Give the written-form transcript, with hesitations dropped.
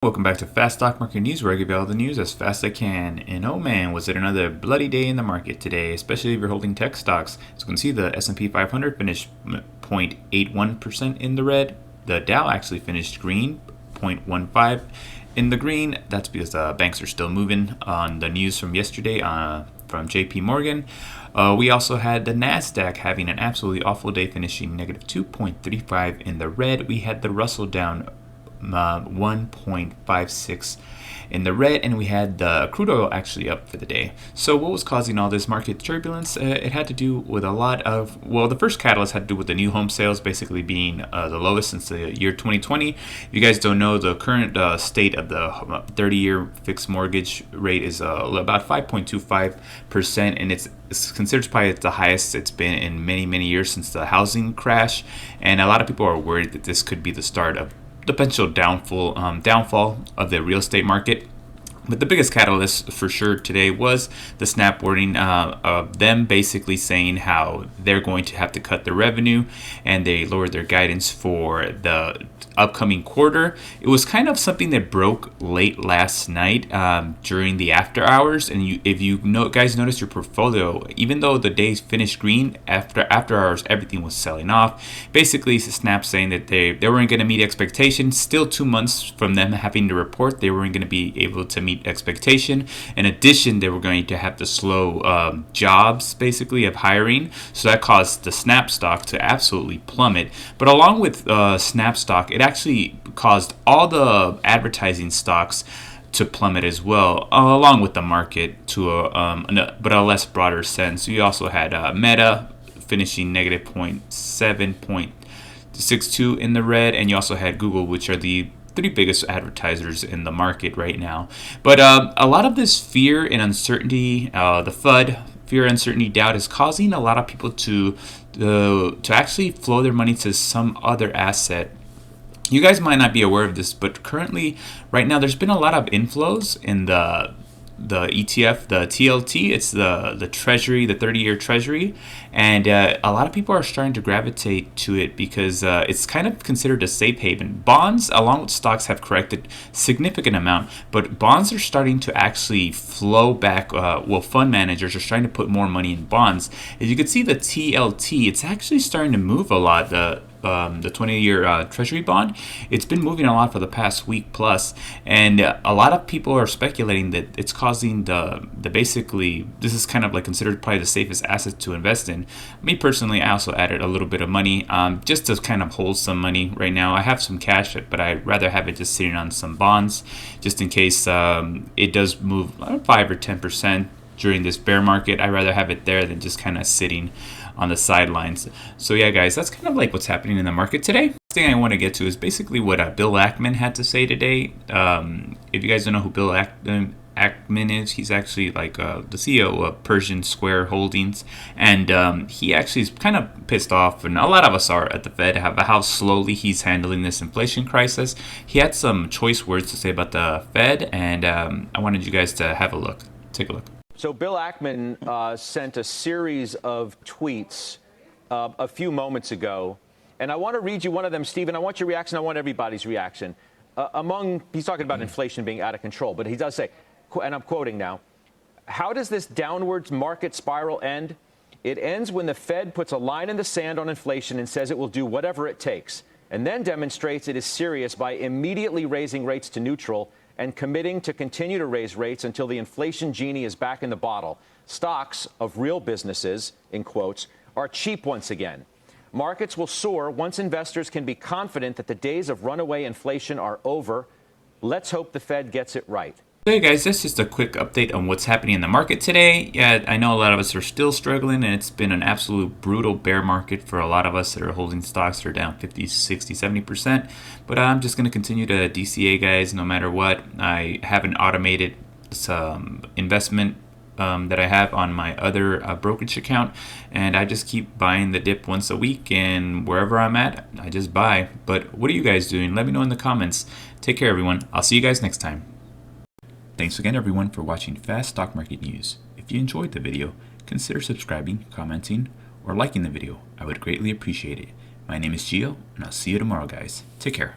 Welcome back to Fast Stock Market News, where I give you all the news as fast as I can. And oh man, was it another bloody day in the market today, especially if you're holding tech stocks. As you can see, the S&P 500 finished 0.81% in the red. The Dow actually finished green, 0.15 in the green. That's because banks are still moving on the news from yesterday from JP Morgan. We also had the NASDAQ having an absolutely awful day, finishing negative 2.35 in the red. We had the Russell down 1.56 in the red, and we had the crude oil actually up for the day. So what was causing all this market turbulence? It had to do with a lot of, well, the first catalyst had to do with the new home sales basically being the lowest since the year 2020. If you guys don't know, the current state of the 30-year fixed mortgage rate is about 5.25%, and it's considered probably the highest it's been in many years since the housing crash. And a lot of people are worried that this could be the start of the potential downfall of the real estate market. But the biggest catalyst for sure today was the snap warning of them basically saying how they're going to have to cut their revenue, and they lowered their guidance for the upcoming quarter. It was kind of something that broke late last night during the after hours. And if you guys notice your portfolio, even though the days finished green, after hours everything was selling off. Basically, Snap saying that they weren't going to meet expectations. Still 2 months from them having to report, they weren't going to be able to meet expectation. In addition, they were going to have to slow jobs basically of hiring. So that caused the Snap stock to absolutely plummet. But along with Snap stock, it actually caused all the advertising stocks to plummet as well, along with the market to but a less broader sense. You also had Meta finishing negative 0.62 in the red, and you also had Google, which are the three biggest advertisers in the market right now. But a lot of this fear and uncertainty, the FUD, fear, uncertainty, doubt, is causing a lot of people to actually flow their money to some other asset. You guys might not be aware of this, but currently, right now, there's been a lot of inflows in the ETF, the TLT. It's the Treasury, the 30-year Treasury, and a lot of people are starting to gravitate to it because it's kind of considered a safe haven. Bonds, along with stocks, have corrected significant amount, but bonds are starting to actually flow back. Fund managers are starting to put more money in bonds. As you can see, the TLT, it's actually starting to move a lot. The 20-year Treasury bond, it's been moving a lot for the past week plus, and a lot of people are speculating that it's causing the basically, this is kind of like considered probably the safest asset to invest in. Me personally, I also added a little bit of money just to kind of hold some money right now. I have some cash, but I'd rather have it just sitting on some bonds just in case it does move 5 or 10% during this bear market. I'd rather have it there than just kind of sitting on the sidelines. So yeah, guys, that's kind of like what's happening in the market today. Next thing I want to get to is basically what Bill Ackman had to say today. If you guys don't know who Bill Ackman is, he's actually like the CEO of Pershing Square Holdings, and he actually is kind of pissed off, and a lot of us are at the Fed, how slowly he's handling this inflation crisis. He had some choice words to say about the Fed, and I wanted you guys to have a look. Take a look. So Bill Ackman sent a series of tweets a few moments ago, and I want to read you one of them, Stephen. I want your reaction. I want everybody's reaction. He's talking about inflation being out of control, but he does say, and I'm quoting now, "How does this downwards market spiral end? It ends when the Fed puts a line in the sand on inflation and says it will do whatever it takes, and then demonstrates it is serious by immediately raising rates to neutral and committing to continue to raise rates until the inflation genie is back in the bottle. Stocks of real businesses, in quotes, are cheap once again. Markets will soar once investors can be confident that the days of runaway inflation are over. Let's hope the Fed gets it right." Hey guys, that's just a quick update on what's happening in the market today. Yeah, I know a lot of us are still struggling, and it's been an absolute brutal bear market for a lot of us that are holding stocks that are down 50, 60, 70%. But I'm just going to continue to DCA, guys, no matter what. I haven't automated some investment that I have on my other brokerage account, and I just keep buying the dip once a week, and wherever I'm at, I just buy. But what are you guys doing? Let me know in the comments. Take care, everyone. I'll see you guys next time. Thanks again, everyone, for watching Fast Stock Market News. If you enjoyed the video, consider subscribing, commenting, or liking the video. I would greatly appreciate it. My name is Gio, and I'll see you tomorrow, guys. Take care.